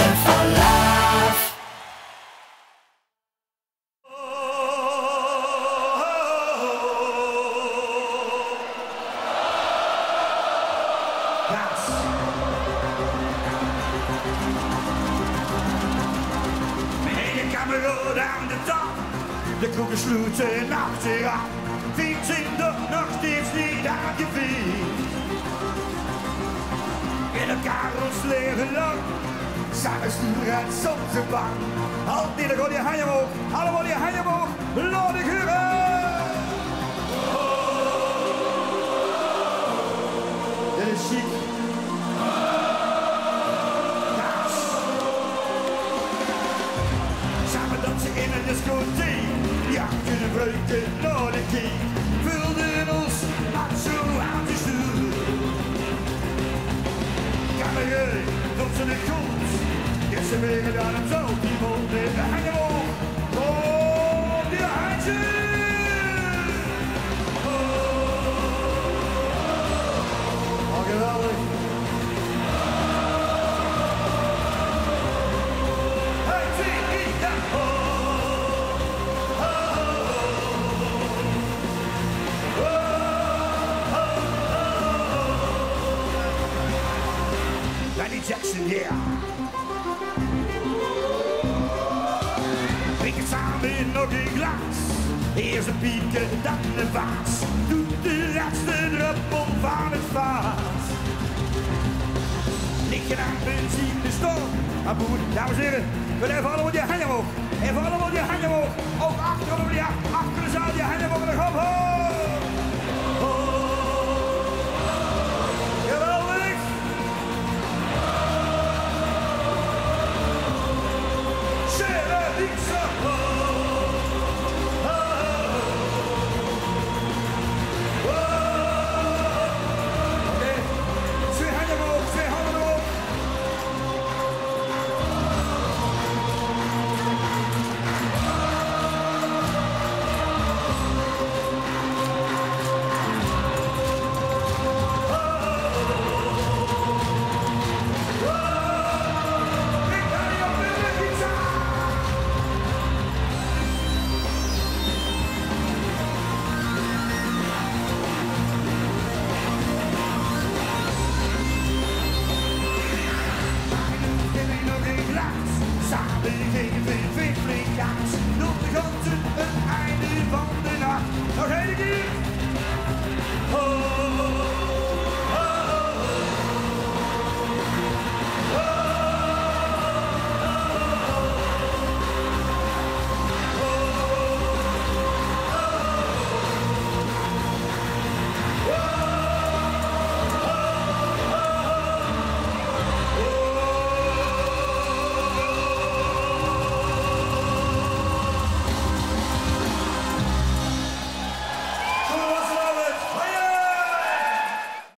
live for love. Mijn kamerad aan de top, de kroegen sluiten achteraf. 24 nog steeds niet aangevierd. In elkaar ons leren lang, samen sturen en soms een bang. Altijd gewoon je handen omhoog, allemaal je handen omhoog, laat ik horen. Dit is chic. Samen dansen in een discotheek, ja, kunnen breuken naar de keek. Vulden ons macho aan de stoel. Kamerij, dansen in goed. Is er weer gedaan en zo, die mond in de handen omhoog. Op die handjes. Oh, geweldig. Jackson, yeah. Drinken samen nog een glas. Eerst een pieken, dan een vaas. Doet de laatste druppel van het vaas. Liggen aan benzine storm. Maar boer, dames en heren, we even allemaal je handen omhoog. Even allemaal je handen omhoog. Ook achter de zaal je handen omhoog. En dan op. Geweldig. Samen gingen we weer flink gas.